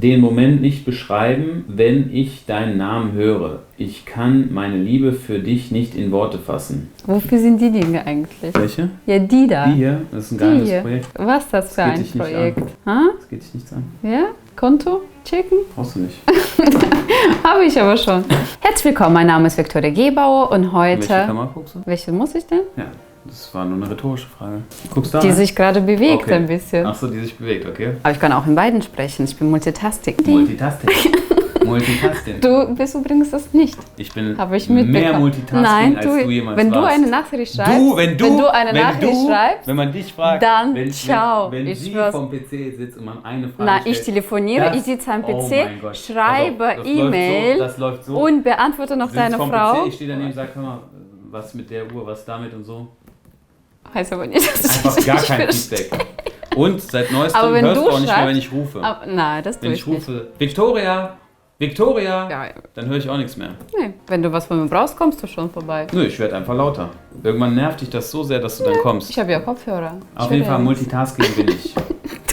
den Moment nicht beschreiben, wenn ich deinen Namen höre. Ich kann meine Liebe für dich nicht in Worte fassen. Wofür sind die Dinge eigentlich? Welche? Ja, die da. Die hier? Das ist ein geheimes Projekt. Was ist das für Das geht ein dich nicht Projekt? Das geht dich nichts an. Ja? Konto? Checken? Brauchst du nicht. Habe ich aber schon. Herzlich willkommen, mein Name ist Viktoria Gebauer und heute... Welche Kamera guckst du? Welche muss ich denn? Ja, das war nur eine rhetorische Frage. Guckst du da? Die sich gerade bewegt Okay. ein bisschen. Achso, die sich bewegt, okay. Aber ich kann auch in beiden sprechen. Ich bin Multitasking. Multitasking. Multitasking. Du bist übrigens das nicht. Ich bin Habe ich mitbekommen. mehr Multitasking, Nein, als du jemals wenn warst. du eine Nachricht schreibst, wenn du eine Nachricht schreibst, wenn man dich fragt, dann ciao. Wenn Ich sie schwör's. vom PC sitzt und man eine Frage nein, stellt. ich telefoniere, das, ich sitze am PC, oh mein Gott. schreibe Also, E-Mail das läuft so. und beantworte noch Du sitzt deine vom Frau. PC, ich stehe daneben und sage, hör mal, was mit der Uhr, was damit und so. Heißt aber nicht, dass Einfach ich gar nicht kein verstehe. Feedback. Und seit neuestem Aber wenn hörst du du auch nicht mehr, schreibst- wenn ich rufe. Aber, nein, das tue Wenn ich ich nicht. rufe, Victoria, Victoria, Ja, dann höre ich auch nichts mehr. nee. Wenn du was von mir brauchst, kommst du schon vorbei. Nö, ich werde einfach lauter. Irgendwann nervt dich das so sehr, dass du dann kommst. Ich habe ja Kopfhörer. Auf jeden Fall Multitasking bin ich.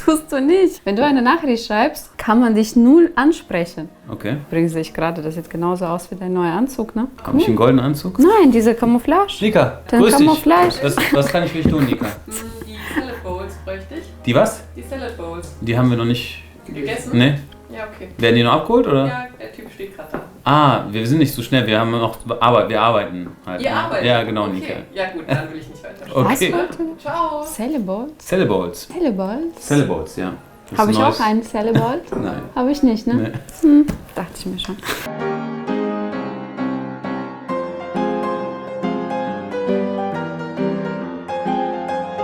Tust du nicht. Wenn du eine Nachricht schreibst, kann man dich null ansprechen. Okay. Übrigens sehe ich gerade, das sieht genauso aus wie dein neuer Anzug, ne? Habe ich einen goldenen Anzug? Nein, diese Camouflage. Nika, Dein grüß dich. Camouflage. Was kann ich für dich tun, Nika? Die Salad Bowls bräuchte ich. Die was? Die Salad Bowls. Die haben wir noch nicht... Gegessen? Ne? Ja, okay. Werden die noch abgeholt, oder? Ja, der Typ steht gerade da. Ah, wir sind nicht so schnell, wir haben noch Arbeit, wir arbeiten halt. Ihr ne? arbeitet? Ja, genau, Okay. Nika. Ja gut, dann will ich nicht weiter. Okay. Was wollte Ciao. Cellebolt? Celleballs. Cellebolt? Celleballs, ja. Das Habe ist ich neues- auch einen Cellebolt? Nein. Habe ich nicht, ne? Nee. Dachte ich mir schon.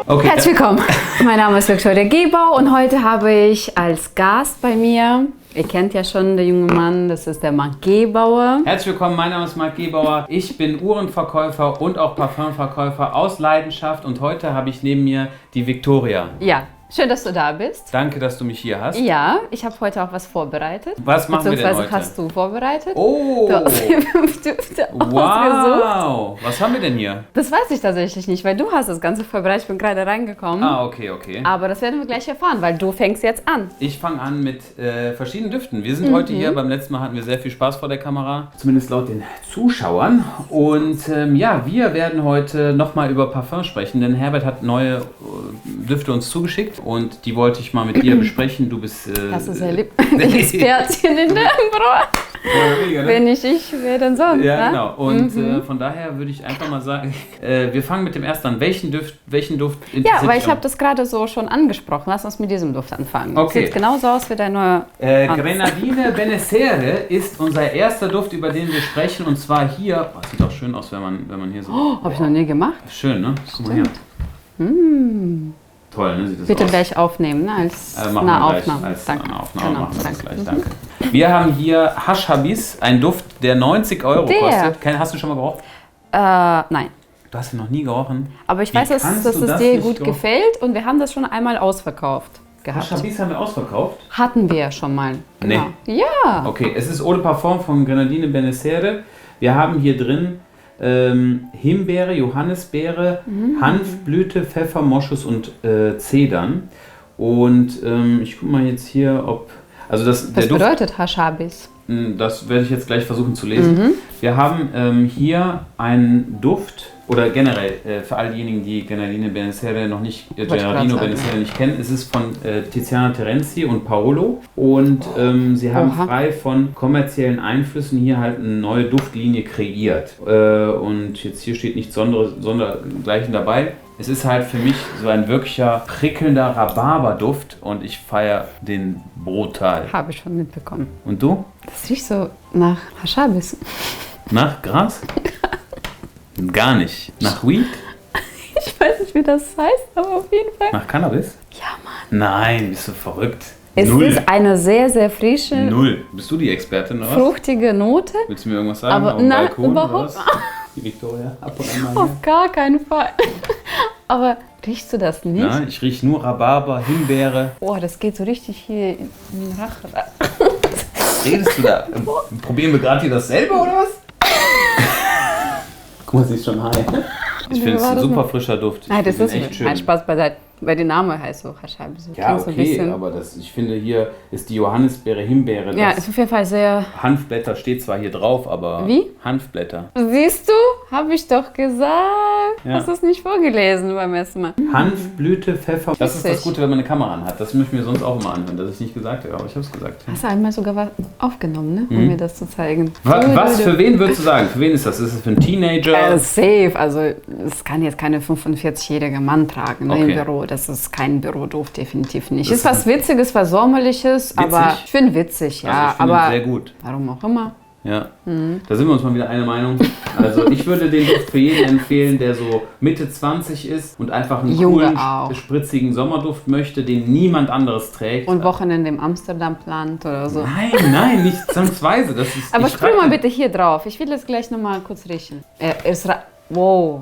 Okay. Herzlich willkommen. Mein Name ist Viktoria Gebauer und heute habe ich als Gast bei mir, ihr kennt ja schon den jungen Mann, das ist der Marc Gebauer. Herzlich willkommen, mein Name ist Marc Gebauer. Ich bin Uhrenverkäufer und auch Parfümverkäufer aus Leidenschaft und heute habe ich neben mir die Victoria. Ja, schön, dass du da bist. Danke, dass du mich hier hast. Ja, ich habe heute auch was vorbereitet. Was machen wir denn Beziehungsweise heute? hast du vorbereitet. Oh, Du hast dir 5 Düfte ausgesucht. wow. Was haben wir denn hier? Das weiß ich tatsächlich nicht, weil du hast das Ganze vorbereitet. Ich bin gerade reingekommen. Ah, okay, okay. Aber das werden wir gleich erfahren, weil du fängst jetzt an. Ich fange an mit verschiedenen Düften. Wir sind heute hier, beim letzten Mal hatten wir sehr viel Spaß vor der Kamera, zumindest laut den Zuschauern. Und ja, wir werden heute nochmal über Parfum sprechen, denn Herbert hat neue Düfte uns zugeschickt und die wollte ich mal mit dir besprechen. Du bist... Das ist ja lieb. Die Expertin in der Brot. Wenn nicht ich, wer denn sonst? Ja, ne? genau. Und von daher würde ich einfach mal sagen, wir fangen mit dem ersten an. Welchen Duft interessiert Ja, weil dich ich habe am- das gerade so schon angesprochen. Lass uns mit diesem Duft anfangen. Okay. Sieht genauso aus wie dein neuer. Grenadine Benessere ist unser erster Duft, über den wir sprechen. Und zwar hier... Oh, sieht auch schön aus, wenn man hier so... Oh, habe ich noch nie gemacht. Schön, ne? Guck mal hier. Toll, ne? Sieht das Bitte aus. gleich aufnehmen, ne? Als Machen wir gleich Aufnahme. als Danke. Aufnahme. Genau, Machen wir das danke. gleich, danke. Wir haben hier Hashabis, ein Duft, der 90 Euro Der. kostet. Hast du schon mal geraucht? Nein. Du hast ihn noch nie gerochen. Aber ich Wie weiß, dass kannst es du das dir nicht gut gerochen? gefällt und wir haben das schon einmal ausverkauft gehabt. Hashabis haben wir ausverkauft. Hatten wir ja schon mal. Genau. Ja. Okay, es ist Eau de Parfum von Grenadine Benessere. Wir haben hier drin Himbeere, Johannisbeere, Hanfblüte, Pfeffer, Moschus und Zedern. Und ich gucke mal jetzt hier, ob... Also der Was Duft, bedeutet Hashabis? das werde ich jetzt gleich versuchen zu lesen. Wir haben hier einen Duft, oder generell für all diejenigen, die Grenadine Benessere noch nicht, ich gerade Gennarino sagen. Benessere nicht kennen, es ist von Tiziana Terenzi und Paolo. Und sie haben Oha. frei von kommerziellen Einflüssen hier halt eine neue Duftlinie kreiert. Und jetzt hier steht nichts Sondergleichen dabei. Es ist halt für mich so ein wirklicher prickelnder Rhabarberduft und ich feiere den brutal. Habe ich schon mitbekommen. Und du? Das riecht so nach Hashabis. Nach Gras? Gar nicht. Nach Weed? Ich weiß nicht, wie das heißt, aber auf jeden Fall. Nach Cannabis? Ja, Mann. Nein, bist du verrückt. Es Null. ist eine sehr, sehr frische, Null. Bist du die Expertin oder was? fruchtige Note. Willst du mir irgendwas sagen? Aber Auf dem nein, Balkon, überhaupt oder was? Die Victoria, ab und an mal Auf gar keinen Fall. Aber riechst du das nicht? hier. Ja, ich rieche nur Rhabarber, Himbeere. Oh, das geht so richtig hier in den Rachen. Redest du da? Probieren wir gerade hier dasselbe oder was? Guck mal, sie ist schon high. Ich finde es war ein das super noch? frischer Duft. Nein, das Ich find ist ihn echt schön. ein Spaß beiseite. Weil der Name heißt so Haschhabi. Ja, okay, aber ich finde, hier ist die Johannisbeere, Himbeere. Ja, ist auf jeden Fall sehr... Hanfblätter steht zwar hier drauf, aber... Wie? Hanfblätter. Siehst du? Habe ich doch gesagt. Ja. Hast du es nicht vorgelesen beim ersten Mal? Hanfblüte, Pfeffer. Das ist das Witzig. Gute, wenn man eine Kamera anhat. Das möchte ich mir sonst auch immer anhören, dass ich nicht gesagt habe, aber ich habe es gesagt. Hast du einmal sogar was aufgenommen, ne? Um mir das zu zeigen. Was, für wen würdest du sagen? Für wen ist das? Ist es für einen Teenager? Safe. Also es kann jetzt keine 45-jährige Mann tragen, ne, Okay. im Büro. Das ist kein Büroduft, definitiv nicht. Ist was Witziges, was Sommerliches, aber ich finde witzig, ja. Also ich finde aber ihn sehr gut. warum auch immer. Ja, da sind wir uns mal wieder einer Meinung. Also ich würde den Duft für jeden empfehlen, der so Mitte 20 ist und einfach einen Junge coolen, auch. spritzigen Sommerduft möchte, den niemand anderes trägt. Und Wochenende in Amsterdam plant oder so. Nein, nicht zwangsweise. Das ist, Aber ich sprüh mal trage- bitte hier drauf. Ich will das gleich nochmal kurz riechen. Wow,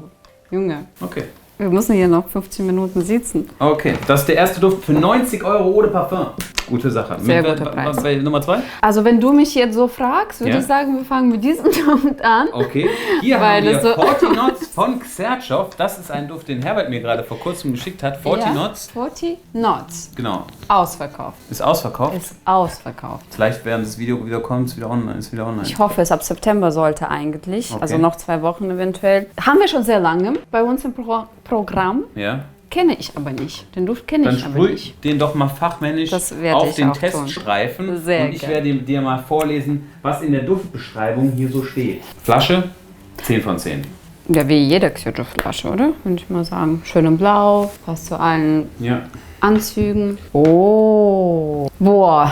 Junge. Okay. Wir müssen hier noch 15 Minuten sitzen. Okay, das ist der erste Duft für 90 € Eau de Parfum. Gute Sache. Sehr guter Preis. Nummer 2? Also wenn du mich jetzt so fragst, würde Ja. ich sagen, wir fangen mit diesem Duft an. Okay, hier Weil haben wir das so- 40 Knots von Xerchow. Das ist ein Duft, den Herbert mir gerade vor kurzem geschickt hat. 40 Knots. 40 Knots. Genau. Ausverkauft. Ist ausverkauft. Ist ausverkauft. Vielleicht während das Video wieder kommt, ist wieder online. Ich hoffe, es ab September sollte eigentlich. Okay. Also noch 2 Wochen eventuell. Haben wir schon sehr lange bei uns im Programm. Ja. Kenne ich aber nicht. Den Duft kenne Dann ich aber sprüh nicht. den doch mal fachmännisch Das werde auf ich den auch Teststreifen. tun. Sehr und ich gerne. werde dir mal vorlesen, was in der Duftbeschreibung hier so steht. Flasche, 10 von 10. Ja, wie jede Xerchow-Flasche, oder? Würde ich mal sagen. Schön in Blau, passt zu allen Ja. Anzügen. Oh. Boah.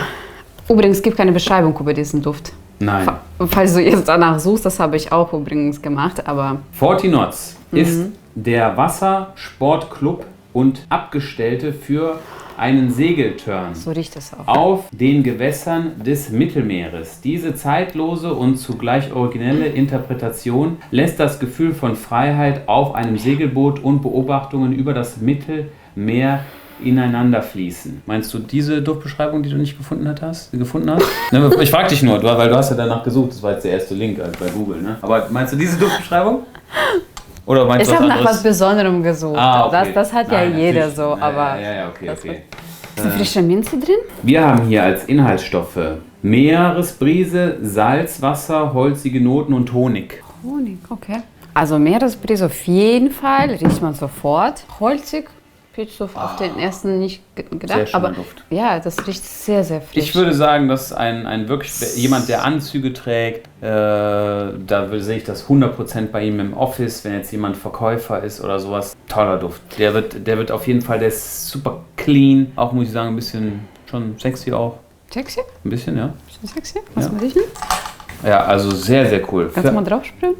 Übrigens, es gibt keine Beschreibung über diesen Duft. Nein. Falls du jetzt danach suchst, das habe ich auch übrigens gemacht, aber 40 Knots ist der Wassersportclub und Abgestellte für einen Segelturn so riecht es auch. auf den Gewässern des Mittelmeeres. Diese zeitlose und zugleich originelle Interpretation lässt das Gefühl von Freiheit auf einem Segelboot und Beobachtungen über das Mittelmeer ineinander fließen. Meinst du diese Duftbeschreibung, die du nicht gefunden hast? Ne, ich frage dich nur, weil du hast ja danach gesucht. Das war jetzt der erste Link bei Google. Ne? Aber meinst du diese Duftbeschreibung? Oder meinst Ich du habe was nach anderes? was Besonderem gesucht. Okay. Das hat Nein, ja jeder natürlich. so, aber Ja, okay. ist eine frische Minze drin? Wir haben hier als Inhaltsstoffe Meeresbrise, Salzwasser, holzige Noten und Honig. Honig, okay. Also Meeresbrise auf jeden Fall, riecht man sofort. Holzig, hätte ich so auf den ersten nicht gedacht. Sehr schöner aber Duft. ja, das riecht sehr, sehr frisch. Ich würde sagen, dass ein wirklich jemand, der Anzüge trägt, sehe ich das 100% bei ihm im Office, wenn jetzt jemand Verkäufer ist oder sowas. Toller Duft. Der wird auf jeden Fall, der ist super clean. Auch muss ich sagen, ein bisschen schon sexy auch. Sexy? Ein bisschen, ja. Bisschen sexy? Was Ja. mal riechen? Ja, also sehr, sehr cool. Kannst du mal drauf sprühen?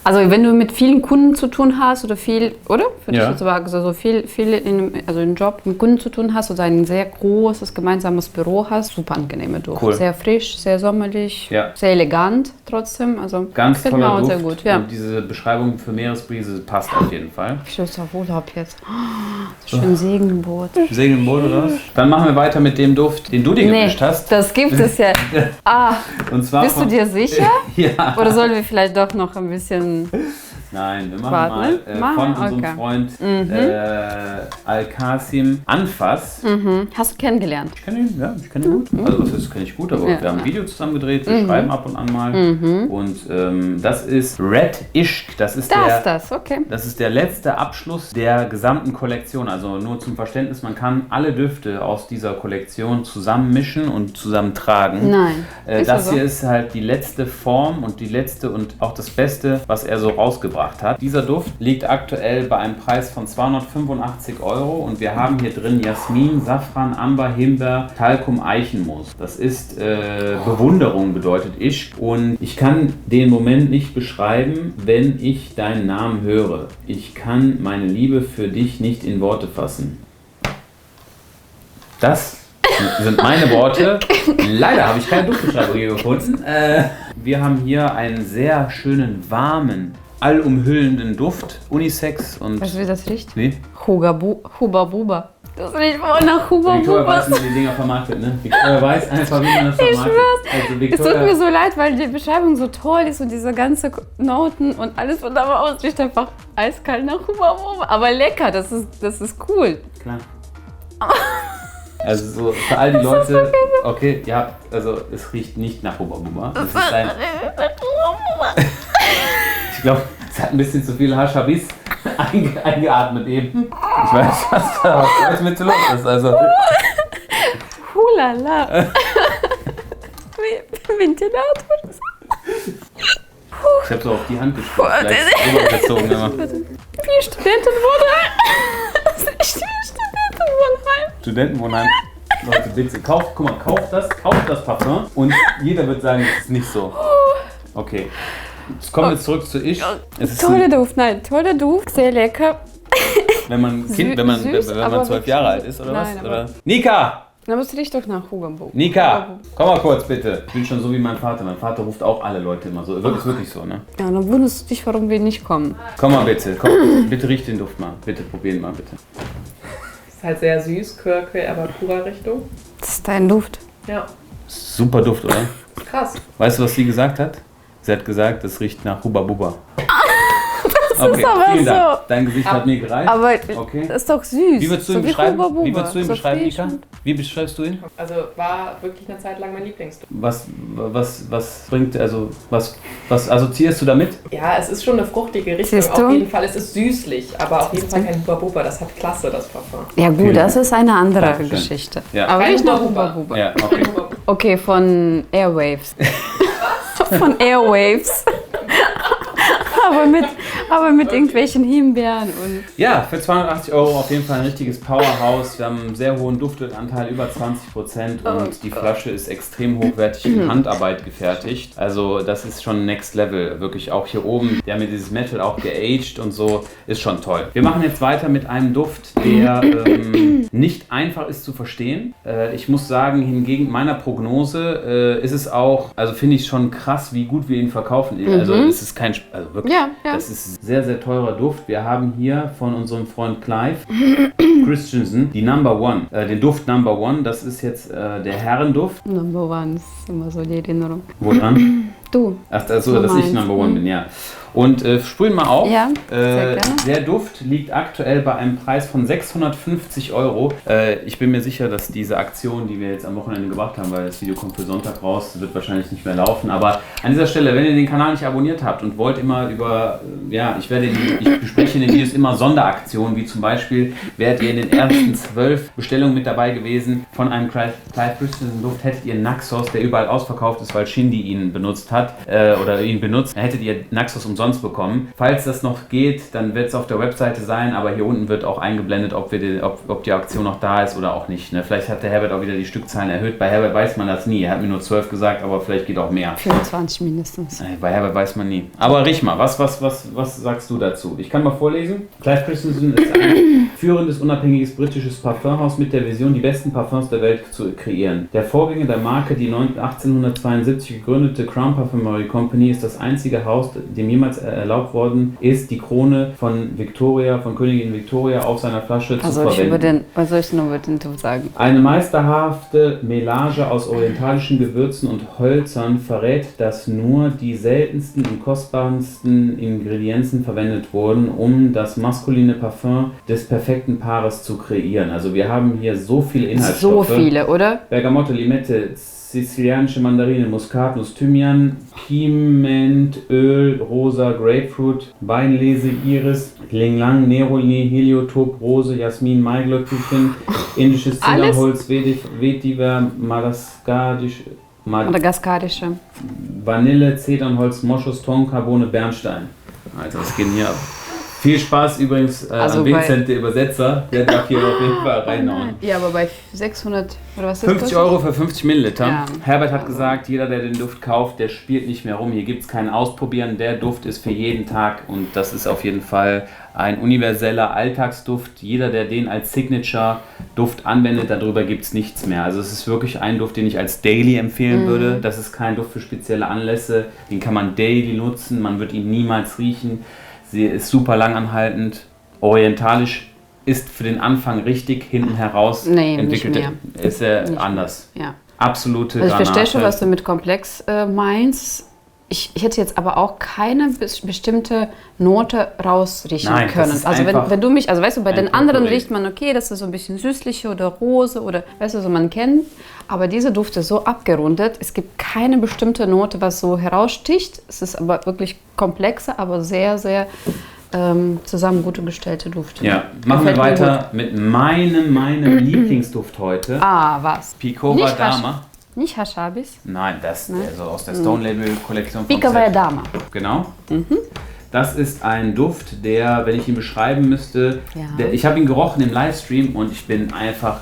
Also wenn du mit vielen Kunden zu tun hast oder viel, oder? Würde Ja. ich jetzt sagen, so viel im Job mit Kunden zu tun hast oder ein sehr großes gemeinsames Büro hast, super angenehme Duft. Cool. Sehr frisch, sehr sommerlich, Ja. sehr elegant trotzdem. Also Ganz gefällt mir toller auch Duft. sehr gut. Ja. Und diese Beschreibung für Meeresbrise passt auf jeden Fall. Ich stelle auf Urlaub jetzt. So schön Segelboot. Segeln Boot oder was? Dann machen wir weiter mit dem Duft, den du dir Nee, gemischt hast. das gibt es ja. Ah, Und zwar bist du von- dir sicher? Ja. Oder sollen wir vielleicht doch noch ein bisschen... Nein, wir machen Warte, mal ne? von unserem Okay. Freund Al-Qasim Anfass. Hast du kennengelernt? Ich kenne ihn, ja, ich kenne ihn gut. Also was heißt, kenne ich gut, aber Ja. wir haben ein Video zusammen gedreht, wir schreiben ab und an mal. Und das ist Red Ishq, das ist Okay. das ist der letzte Abschluss der gesamten Kollektion. Also nur zum Verständnis, man kann alle Düfte aus dieser Kollektion zusammenmischen und zusammentragen. Nein. Ist Das so? hier ist halt die letzte Form und die letzte und auch das Beste, was er so rausgebracht hat. Dieser Duft liegt aktuell bei einem Preis von 285 € und wir haben hier drin Jasmin, Safran, Amber, Himbeer, Talkum, Eichenmoos. Das ist Bewunderung bedeutet ich und ich kann den Moment nicht beschreiben, wenn ich deinen Namen höre. Ich kann meine Liebe für dich nicht in Worte fassen. Das sind meine Worte. Leider habe ich keine Duftbeschreibung hier gefunden. Wir haben hier einen sehr schönen, warmen, allumhüllenden Duft. Unisex und... Weißt du, wie das riecht? Wie? Huba Buba. Das riecht voll nach Huba Victoria Buba. weiß, wie man die Dinger vermarktet, ne? Victoria weiß einfach, wie man das Ich vermarktet. schwör's. Also Es Victoria, tut mir so leid, weil die Beschreibung so toll ist und diese ganze Noten und alles von da aus riecht einfach eiskalt nach Huba Buba. Aber lecker, das ist cool. Klar. Also so für all die Leute, okay, ja, also es riecht nicht nach Huba Buba. Es ist ich glaube, es hat ein bisschen zu viel Haschabis eingeatmet eben. Ich weiß, was mit zu los ist. Also Hulala. Ventilator. ich habe so auf die Hand gespürt, vielleicht rübergezogen immer. 4 Studentenwohnheim. Das ist echt 4 Studentenwohnheim. Studentenwohnheim. Leute, bitte, kauft das Parfum und jeder wird sagen, es ist nicht so. Okay. Jetzt kommen wir zurück zu Ich. Es ist Toller Duft, toller Duft, sehr lecker. wenn man wenn man 12 Jahre alt ist, oder was? Nein, aber- Oder? Nika! Aber es riecht doch nach Huba Buba. Nika! Komm mal kurz bitte. Ich bin schon so wie mein Vater. Mein Vater ruft auch alle Leute immer so. Ist wirklich so, ne? Ja, dann wunderst du dich, warum wir nicht kommen. Komm mal bitte. Komm, bitte riech den Duft mal. Bitte probieren mal bitte. Ist halt sehr süß, Kirke, aber purer Richtung. Das ist dein Duft. Ja, Super Duft, oder? krass. Weißt du, was sie gesagt hat? Sie hat gesagt, es riecht nach Huba Buba. Das ist aber vielen Dank. so. Dein Gesicht hat mir gereicht. Aber Okay. das ist doch süß. Wie würdest du ihn so beschreiben? Huba Buba. Wie würdest du ihn So beschreiben, frisch Nika? und- Wie beschreibst du ihn? Also war wirklich eine Zeit lang mein Lieblingsduft. Was bringt, also was assoziierst du damit? Ja, es ist schon eine fruchtige Richtung. Siehst du? Auf jeden Fall, es ist süßlich, aber auf jeden Fall kein Huba Buba. Das hat Klasse, das Parfum. Ja gut, Vielen das ist eine andere Dankeschön. Geschichte. Ja. Aber Kein nicht nach Huba Huba Buba. Buba. Ja, okay. Huba Buba. Okay, von Airwaves. Von Airwaves. aber mit irgendwelchen Himbeeren und... Ja, für 280 € auf jeden Fall ein richtiges Powerhouse. Wir haben einen sehr hohen Duftanteil, über 20% und die Flasche ist extrem hochwertig in Handarbeit gefertigt. Also das ist schon Next Level, wirklich auch hier oben. Wir haben hier dieses Metal auch geaged und so, ist schon toll. Wir machen jetzt weiter mit einem Duft, der nicht einfach ist zu verstehen. Ich muss sagen, hingegen meiner Prognose ist es auch, also finde ich schon krass, wie gut wir ihn verkaufen. Also es ist kein, also wirklich, Ja. das ist sehr, sehr teurer Duft. Wir haben hier von unserem Freund Clive Christensen die Number One, den Duft Number One. Das ist jetzt der Herrenduft. Number One ist immer so die Erinnerung. Wo dran? Du. Ach, also, dass ich meinst. Number One bin, ja. Und sprühen mal auf. Ja, sehr gerne. Der Duft liegt aktuell bei einem Preis von 650 €. Ich bin mir sicher, dass diese Aktion, die wir jetzt am Wochenende gemacht haben, weil das Video kommt für Sonntag raus, wird wahrscheinlich nicht mehr laufen. Aber an dieser Stelle, wenn ihr den Kanal nicht abonniert habt und wollt immer über, ich bespreche in den Videos immer Sonderaktionen, wie zum Beispiel, wärt ihr in den ersten 12 Bestellungen mit dabei gewesen von einem Clive Christensen Duft, hättet ihr Naxos, der überall ausverkauft ist, weil Shindy ihn benutzt hat, oder ihn benutzt, dann hättet ihr Naxos umsonst bekommen. Falls das noch geht, dann wird es auf der Webseite sein, aber hier unten wird auch eingeblendet, ob die Aktion noch da ist oder auch nicht. Ne? Vielleicht hat der Herbert auch wieder die Stückzahlen erhöht. Bei Herbert weiß man das nie. Er hat mir nur 12 gesagt, aber vielleicht geht auch mehr. 25 mindestens. Bei Herbert weiß man nie. Aber riech mal, was sagst du dazu? Ich kann mal vorlesen. Clive Christensen ist ein führendes, unabhängiges britisches Parfumhaus mit der Vision, die besten Parfums der Welt zu kreieren. Der Vorgänger der Marke, die 1872 gegründete Crown Parfumery Company, ist das einzige Haus, dem jemals erlaubt worden ist, die Krone von Königin Victoria auf seiner Flasche zu verwenden. Was soll ich noch über den Duft sagen? Eine meisterhafte Melange aus orientalischen Gewürzen und Hölzern verrät, dass nur die seltensten und kostbarsten Ingredienzen verwendet wurden, um das maskuline Parfum des perfekten Paares zu kreieren. Also wir haben hier so viele Inhaltsstoffe. So viele, oder? Bergamotte, Limette, sizilianische Mandarine, Muskatnuss, Thymian, Piment, Öl, Rosa, Grapefruit, Weinlese, Iris, Ylang-Ylang, Neroli, Heliotop, Rose, Jasmin, Maiglöckchen, indisches Alles? Zedernholz, Vetiver, Madagaskarische. Vanille, Zedernholz, Moschus, Tonka, Bohne, Bernstein. Alter, was geht denn hier ab? Viel Spaß übrigens Also an Vincent, der Übersetzer. Der darf hier auf jeden Fall reinhauen. Ja, aber bei 600 oder was ist 50 € für 50 Milliliter. Ja. Herbert hat gesagt, jeder, der den Duft kauft, der spielt nicht mehr rum. Hier gibt es kein Ausprobieren. Der Duft ist für jeden Tag und das ist auf jeden Fall ein universeller Alltagsduft. Jeder, der den als Signature-Duft anwendet, darüber gibt es nichts mehr. Also es ist wirklich ein Duft, den ich als Daily empfehlen würde. Das ist kein Duft für spezielle Anlässe. Den kann man daily nutzen. Man wird ihn niemals riechen. Sie ist super langanhaltend, orientalisch ist für den Anfang richtig, hinten heraus entwickelt. Ist anders. Ja. Absolute also ich Granate. verstehe schon, was du mit komplex meinst. Ich hätte jetzt aber auch keine bestimmte Note rausriechen können. Also wenn du mich, also weißt du, bei den anderen riecht man, okay, das ist so ein bisschen süßliche oder Rose oder weißt du, so man kennt. Aber dieser Duft ist so abgerundet. Es gibt keine bestimmte Note, was so heraussticht. Es ist aber wirklich komplexer, aber sehr, sehr zusammen gute gestellte Duft. Ja, machen wir weiter mit meinem Lieblingsduft heute. Was? Pico Dama. Nicht Hashabis? Nein, das also aus der Stone Label Kollektion von Pico Dama. Genau. Das ist ein Duft, der, wenn ich ihn beschreiben müsste, ich habe ihn gerochen im Livestream und ich bin einfach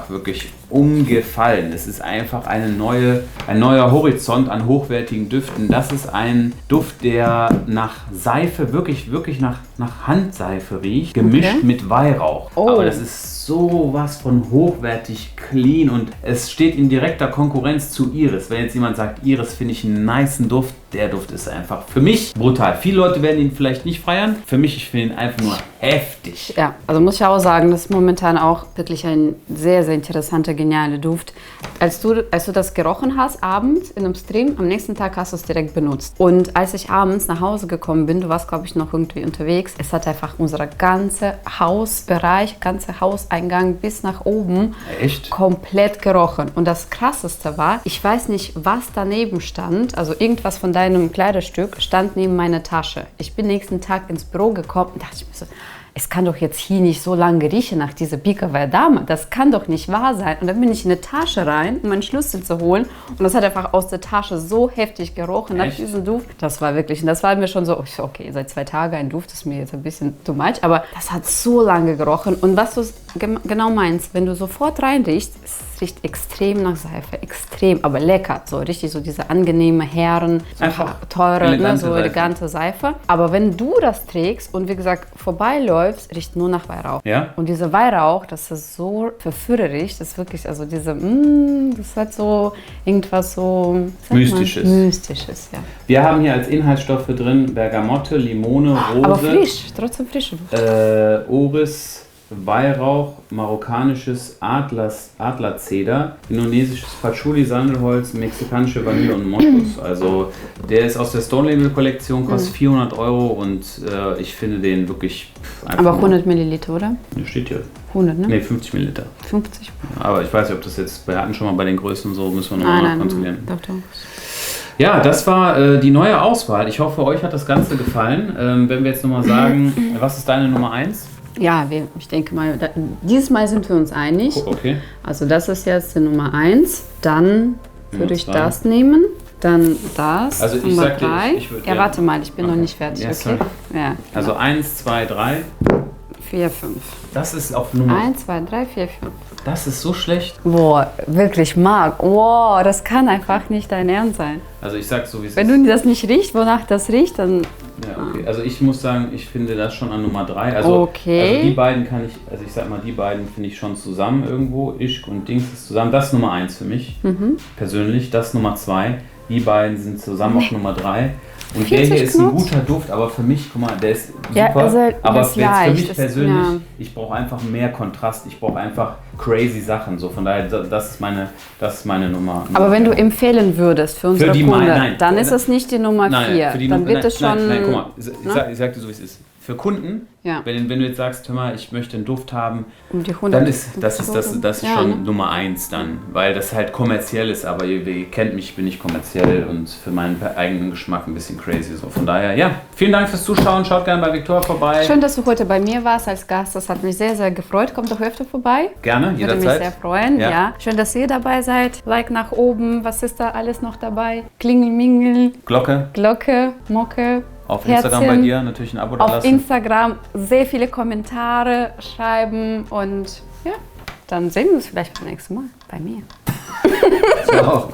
wirklich umgefallen. Es ist einfach ein neuer Horizont an hochwertigen Düften. Das ist ein Duft, der nach Seife, wirklich nach Handseife riecht, gemischt mit Weihrauch. Aber das ist sowas von hochwertig clean und es steht in direkter Konkurrenz zu Iris. Wenn jetzt jemand sagt, Iris finde ich einen nicen Duft, der Duft ist einfach für mich brutal. Viele Leute werden ihn vielleicht nicht feiern. Für mich, ich finde ihn einfach nur heftig. Ja, also muss ich auch sagen, das ist momentan auch wirklich ein sehr, sehr interessanter, genialer Duft. Als du das gerochen hast, abends in einem Stream, am nächsten Tag hast du es direkt benutzt. Und als ich abends nach Hause gekommen bin, du warst, glaube ich, noch irgendwie unterwegs, es hat einfach unser ganzer Hausbereich, ganzer Hauseingang bis nach oben komplett gerochen. Und das Krasseste war, ich weiß nicht, was daneben stand, also irgendwas von deinem Kleiderstück stand neben meiner Tasche. Ich bin nächsten Tag ins Büro gekommen und dachte ich mir so, es kann doch jetzt hier nicht so lange riechen nach dieser Pico Dama. Das kann doch nicht wahr sein. Und dann bin ich in eine Tasche rein, um meinen Schlüssel zu holen. Und das hat einfach aus der Tasche so heftig gerochen nach diesem Duft. Das war wirklich, und das war mir schon so, okay, seit 2 Tagen ein Duft ist mir jetzt ein bisschen too much. Aber das hat so lange gerochen. Und was du genau meinst, wenn du sofort reinriechst, es riecht extrem nach Seife. Extrem, aber lecker. So richtig so diese angenehme, Herren, so teure, elegante Seife. Aber wenn du das trägst und wie gesagt vorbeiläufst, riecht nur nach Weihrauch. Ja? Und dieser Weihrauch, das ist so verführerisch, das ist wirklich, also diese, das hat so irgendwas so Mystisches, ja. Wir haben hier als Inhaltsstoffe drin Bergamotte, Limone, Rose. Aber frisch, trotzdem frische Duft. Oris, Weihrauch, marokkanisches Adlerzeder, indonesisches Patchouli, Sandelholz, mexikanische Vanille und Moschus. Also der ist aus der Stone Label Kollektion, kostet 400 € und ich finde den wirklich einfach. Aber 100 Milliliter, oder? Der steht hier. 100, ne? Ne, 50 Milliliter. 50? Aber ich weiß nicht, ob das jetzt, wir hatten schon mal bei den Größen so, müssen wir nochmal kontrollieren. Doch. Ja, das war die neue Auswahl. Ich hoffe, euch hat das Ganze gefallen. Wenn wir jetzt nochmal sagen, was ist deine Nummer 1? Ja, ich denke mal, dieses Mal sind wir uns einig. Okay. Also das ist jetzt die Nummer 1. Dann würde ich das nehmen. Dann das. Also ich Nummer sagte, 3. ich würde. Ja, warte mal, ich bin noch nicht fertig. Yes, okay? Ja. Also 1, 2, 3. 4, 5. Das ist auf Nummer. 1, 2, 3, 4, 5. Das ist so schlecht. Boah, wirklich, Marc. Wow, das kann einfach nicht dein Ernst sein. Also ich sag so, wie es ist. Wenn du das nicht riechst, wonach das riecht, dann... Ja, okay. Also ich muss sagen, ich finde das schon an Nummer 3. Also die beiden ich sag mal, die beiden finde ich schon zusammen irgendwo. Ischk und Dings ist zusammen. Das ist Nummer 1 für mich, persönlich. Das ist Nummer 2. Die beiden sind zusammen auf Nummer 3. Und der hier ist ein guter Duft, aber für mich, guck mal, der ist super. Ja, also aber jetzt für mich persönlich, ja. Ich brauche einfach mehr Kontrast. Ich brauche einfach crazy Sachen. So, von daher, das ist meine Nummer. Aber wenn du empfehlen würdest für unsere Kunden, dann ist es nicht die Nummer 4. Dann wird es schon... Nein, guck mal, ich sag dir so, wie es ist. Für Kunden, wenn du jetzt sagst, hör mal, ich möchte einen Duft haben, um die 100 dann ist das schon Nummer 1 dann, weil das halt kommerziell ist, aber ihr kennt mich, bin ich kommerziell und für meinen eigenen Geschmack ein bisschen crazy. So. Von daher, ja, vielen Dank fürs Zuschauen, schaut gerne bei Viktor vorbei. Schön, dass du heute bei mir warst als Gast, das hat mich sehr, sehr gefreut. Kommt doch öfter vorbei. Gerne, jederzeit. Würde mich sehr freuen, ja. Schön, dass ihr dabei seid. Like nach oben, was ist da alles noch dabei? Klingelmingel. Glocke, Mocke. Auf Instagram bei dir natürlich ein Abo da lassen. Auf Instagram sehr viele Kommentare schreiben und ja, dann sehen wir uns vielleicht beim nächsten Mal bei mir. Ciao.